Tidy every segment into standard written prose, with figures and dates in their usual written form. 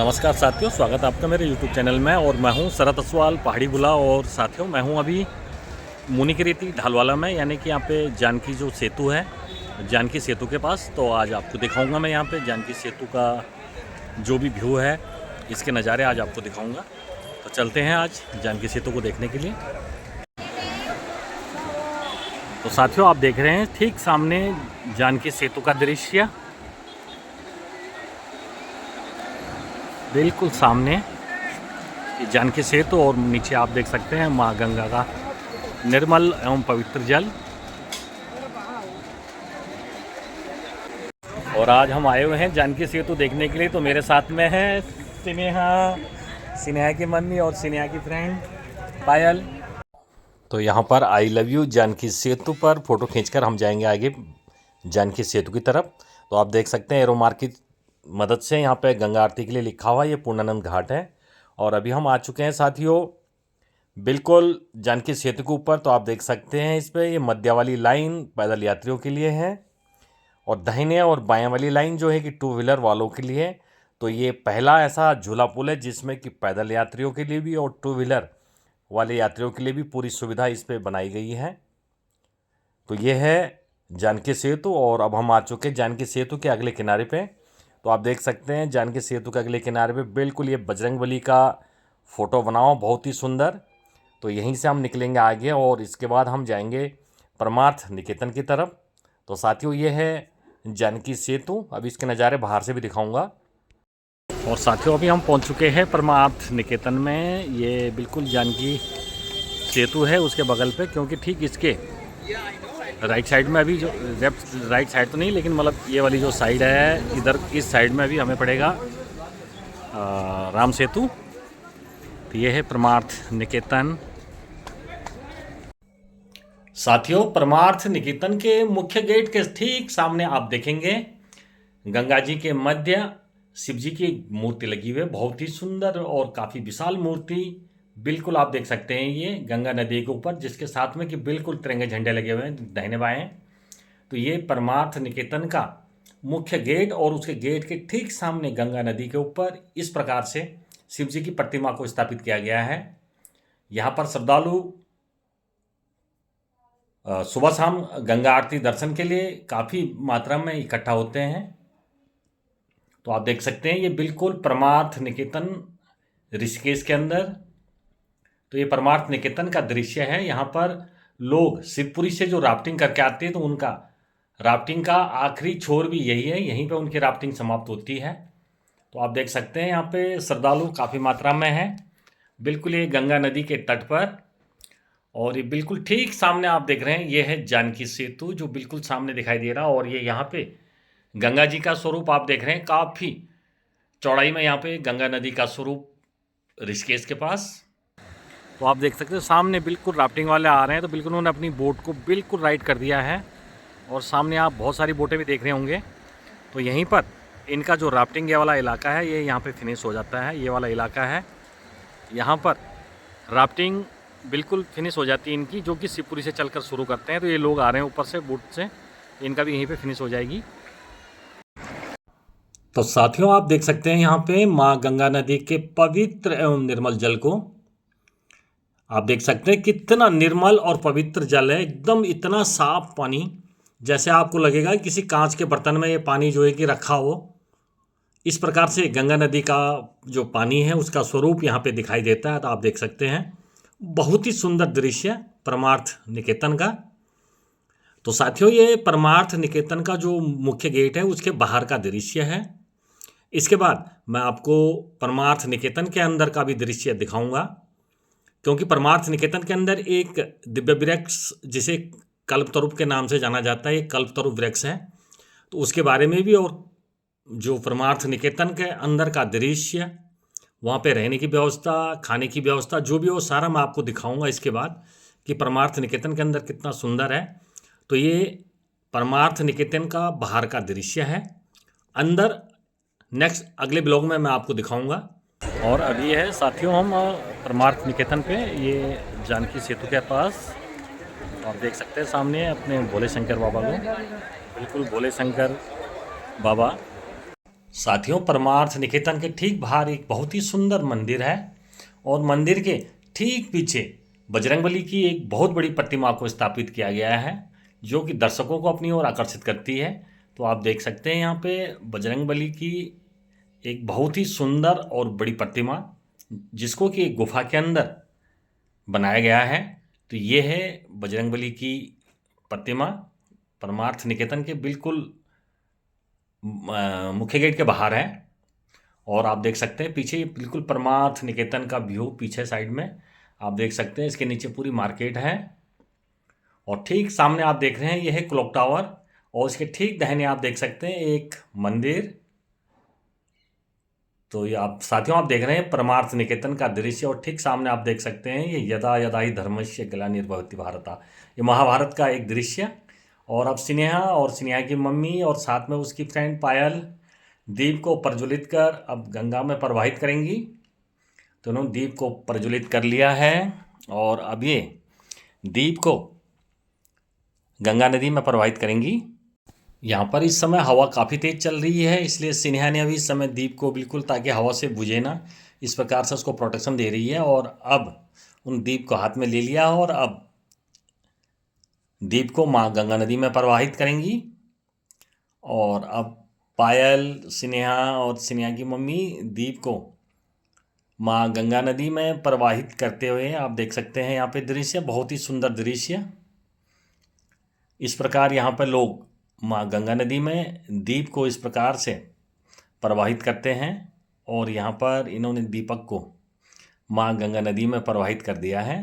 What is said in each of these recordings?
नमस्कार साथियों, स्वागत है आपका मेरे YouTube चैनल में। और मैं हूं शरत असवाल पहाड़ी बुला। और साथियों, मैं हूं अभी मुनिकीरेती ढालवाला में, यानी कि यहाँ पे जानकी जो सेतु है, जानकी सेतु के पास। तो आज आपको दिखाऊंगा मैं यहाँ पे जानकी सेतु का जो भी व्यू है, इसके नज़ारे आज आपको दिखाऊंगा। तो चलते हैं आज जानकी सेतु को देखने के लिए। तो साथियों, आप देख रहे हैं ठीक सामने जानकी सेतु का दृश्य, बिल्कुल सामने जानकी सेतु। और नीचे आप देख सकते हैं माँ गंगा का निर्मल एवं पवित्र जल। और आज हम आए हुए हैं जानकी सेतु देखने के लिए। तो मेरे साथ में है स्नेहा की मम्मी और स्नेहा की फ्रेंड पायल। तो यहाँ पर आई लव यू जानकी सेतु पर फ़ोटो खींचकर हम जाएंगे आगे जानकी सेतु की तरफ। तो आप देख सकते हैं एरो मार्क की मदद से यहाँ पे गंगा आरती के लिए लिखा हुआ, ये पूर्णानंद घाट है। और अभी हम आ चुके हैं साथियों बिल्कुल जानकी सेतु के ऊपर। तो आप देख सकते हैं इस पर ये मध्य वाली लाइन पैदल यात्रियों के लिए है, और दाहिने और बाएं वाली लाइन जो है कि टू व्हीलर वालों के लिए। तो ये पहला ऐसा झूला पुल है जिसमें कि पैदल यात्रियों के लिए भी और टू व्हीलर वाले यात्रियों के लिए भी पूरी सुविधा इस पर बनाई गई है। तो ये है जानकी सेतु। और अब हम आ चुके हैं जानकी सेतु के अगले किनारे पे। तो आप देख सकते हैं जानकी सेतु के अगले किनारे पे बिल्कुल ये बजरंगबली का फ़ोटो बनाओ, बहुत ही सुंदर। तो यहीं से हम निकलेंगे आगे और इसके बाद हम जाएंगे परमार्थ निकेतन की तरफ। तो साथियों, ये है जानकी सेतु। अब इसके नज़ारे बाहर से भी दिखाऊंगा। और साथियों, अभी हम पहुंच चुके हैं परमार्थ निकेतन में। ये बिल्कुल जानकी सेतु है उसके बगल पे, क्योंकि ठीक इसके राइट साइड में अभी जो राइट साइड तो नहीं, लेकिन मतलब ये वाली जो साइड है इधर इस साइड में अभी हमें पड़ेगा राम सेतु। तो ये है परमार्थ निकेतन। साथियों, परमार्थ निकेतन के मुख्य गेट के ठीक सामने आप देखेंगे गंगा जी के मध्य शिव जी की मूर्ति लगी हुई है, बहुत ही सुंदर और काफ़ी विशाल मूर्ति। बिल्कुल आप देख सकते हैं ये गंगा नदी के ऊपर, जिसके साथ में कि बिल्कुल तिरंगे झंडे लगे हुए हैं दाहिने बाएं। तो ये परमार्थ निकेतन का मुख्य गेट, और उसके गेट के ठीक सामने गंगा नदी के ऊपर इस प्रकार से शिव जी की प्रतिमा को स्थापित किया गया है। यहाँ पर श्रद्धालु सुबह शाम गंगा आरती दर्शन के लिए काफ़ी मात्रा में इकट्ठा होते हैं। तो आप देख सकते हैं ये बिल्कुल परमार्थ निकेतन ऋषिकेश के अंदर। तो ये परमार्थ निकेतन का दृश्य है। यहाँ पर लोग शिवपुरी से जो राफ्टिंग करके आते हैं, तो उनका राफ्टिंग का आखिरी छोर भी यही है, यहीं पे उनकी राफ्टिंग समाप्त होती है। तो आप देख सकते हैं यहाँ पे श्रद्धालु काफ़ी मात्रा में हैं, बिल्कुल ये गंगा नदी के तट पर। और ये बिल्कुल ठीक सामने आप देख रहे हैं ये है जानकी सेतु, जो बिल्कुल सामने दिखाई दे रहा है। और ये यहाँ पे गंगा जी का स्वरूप आप देख रहे हैं, काफ़ी चौड़ाई में यहाँ पे गंगा नदी का स्वरूप ऋषिकेश के पास। तो आप देख सकते हो सामने बिल्कुल राफ्टिंग वाले आ रहे हैं, तो बिल्कुल उन्होंने अपनी बोट को बिल्कुल राइट कर दिया है। और सामने आप बहुत सारी बोटें भी देख रहे होंगे। तो यहीं पर इनका जो राफ्टिंग ये वाला इलाका है, ये यहाँ पे फिनिश हो जाता है। ये वाला इलाका है, यहाँ पर राफ्टिंग बिल्कुल फिनिश हो जाती है इनकी, जो कि शिवपुरी से चलकर शुरू करते हैं। तो ये लोग आ रहे हैं ऊपर से बोट से, इनका भी यहीं पर फिनिश हो जाएगी। तो साथियों, आप देख सकते हैं यहाँ पे माँ गंगा नदी के पवित्र एवं निर्मल जल को आप देख सकते हैं, कितना निर्मल और पवित्र जल है, एकदम इतना साफ पानी, जैसे आपको लगेगा किसी कांच के बर्तन में ये पानी जो है कि रखा हो। इस प्रकार से गंगा नदी का जो पानी है उसका स्वरूप यहाँ पे दिखाई देता है। तो आप देख सकते हैं बहुत ही सुंदर दृश्य परमार्थ निकेतन का। तो साथियों, ये परमार्थ निकेतन का जो मुख्य गेट है उसके बाहर का दृश्य है। इसके बाद मैं आपको परमार्थ निकेतन के अंदर का भी दृश्य दिखाऊंगा, क्योंकि परमार्थ निकेतन के अंदर एक दिव्य वृक्ष जिसे कल्पतरु के नाम से जाना जाता है, एक कल्पतरु वृक्ष है। तो उसके बारे में भी, और जो परमार्थ निकेतन के अंदर का दृश्य, वहाँ पे रहने की व्यवस्था, खाने की व्यवस्था, जो भी हो सारा मैं आपको दिखाऊंगा इसके बाद, कि परमार्थ निकेतन के अंदर कितना सुंदर है। तो ये परमार्थ निकेतन का बाहर का दृश्य है। अंदर नेक्स्ट अगले ब्लॉग में मैं आपको दिखाऊंगा। और अभी है साथियों हम परमार्थ निकेतन पे, ये जानकी सेतु के पास। आप देख सकते हैं सामने अपने भोले शंकर बाबा को, बिल्कुल भोले शंकर बाबा। साथियों, परमार्थ निकेतन के ठीक बाहर एक बहुत ही सुंदर मंदिर है और मंदिर के ठीक पीछे बजरंगबली की एक बहुत बड़ी प्रतिमा को स्थापित किया गया है जो कि दर्शकों को अपनी ओर आकर्षित करती है। तो आप देख सकते हैं यहाँ पे बजरंगबली की एक बहुत ही सुंदर और बड़ी प्रतिमा जिसको कि एक गुफा के अंदर बनाया गया है। तो ये है बजरंगबली की प्रतिमा परमार्थ निकेतन के बिल्कुल मुख्य गेट के बाहर है और आप देख सकते हैं पीछे बिल्कुल परमार्थ निकेतन का व्यू पीछे साइड में आप देख सकते हैं। इसके नीचे पूरी मार्केट है और ठीक सामने आप देख रहे हैं यह है क्लॉक टावर और इसके ठीक दाहिने आप देख सकते हैं एक मंदिर। तो ये आप साथियों आप देख रहे हैं परमार्थ निकेतन का दृश्य और ठीक सामने आप देख सकते हैं ये यदा यदा ही धर्मस्य ग्लानिर्भवति भारता, ये महाभारत का एक दृश्य। और अब स्नेहा की मम्मी और साथ में उसकी फ्रेंड पायल दीप को प्रज्वलित कर अब गंगा में प्रवाहित करेंगी। तो उन्होंने दीप को प्रज्वलित कर लिया है और अब ये दीप को गंगा नदी में प्रवाहित करेंगी। यहाँ पर इस समय हवा काफ़ी तेज़ चल रही है इसलिए स्नेहा ने अभी इस समय दीप को बिल्कुल ताकि हवा से बुझे ना इस प्रकार से उसको प्रोटेक्शन दे रही है और अब उन दीप को हाथ में ले लिया और अब दीप को माँ गंगा नदी में प्रवाहित करेंगी। और अब पायल स्नेहा और स्नेहा की मम्मी दीप को माँ गंगा नदी में प्रवाहित करते हुए आप देख सकते हैं यहाँ पे दृश्य बहुत ही सुंदर दृश्य। इस प्रकार यहाँ पर लोग माँ गंगा नदी में दीप को इस प्रकार से प्रवाहित करते हैं और यहाँ पर इन्होंने दीपक को माँ गंगा नदी में प्रवाहित कर दिया है।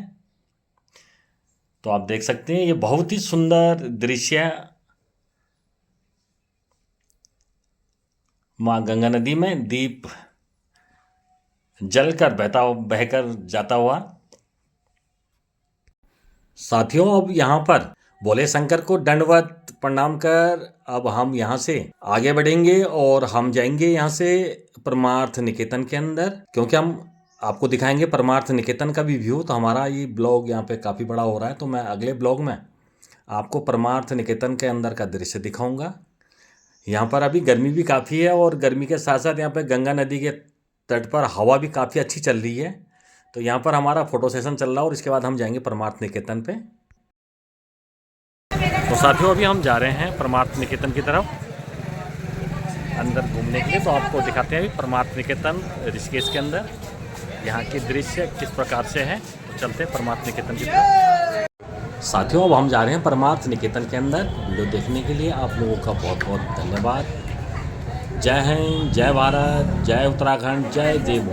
तो आप देख सकते हैं ये बहुत ही सुंदर दृश्य माँ गंगा नदी में दीप जलकर बहकर जाता हुआ। साथियों अब यहाँ पर भोले शंकर को दंडवत प्रणाम कर अब हम यहाँ से आगे बढ़ेंगे और हम जाएंगे यहाँ से परमार्थ निकेतन के अंदर क्योंकि हम आपको दिखाएंगे परमार्थ निकेतन का भी व्यू। तो हमारा ये ब्लॉग यहाँ पे काफ़ी बड़ा हो रहा है तो मैं अगले ब्लॉग में आपको परमार्थ निकेतन के अंदर का दृश्य दिखाऊंगा। यहाँ पर अभी गर्मी भी काफ़ी है और गर्मी के साथ साथ यहाँ पे गंगा नदी के तट पर हवा भी काफ़ी अच्छी चल रही है। तो यहाँ पर हमारा फ़ोटो सेशन चल रहा है और इसके बाद हम जाएंगे परमार्थ निकेतन पे। तो साथियों अभी हम जा रहे हैं परमार्थ निकेतन की तरफ अंदर घूमने के लिए। तो आपको दिखाते हैं अभी परमार्थ निकेतन ऋषिकेश के अंदर यहाँ के दृश्य किस प्रकार से है। तो चलते हैं परमार्थ निकेतन की तरफ। साथियों अब हम जा रहे हैं परमार्थ निकेतन के अंदर। वीडियो देखने के लिए आप लोगों का बहुत बहुत धन्यवाद। जय हिंद, जय भारत, जय उत्तराखंड, जय देव।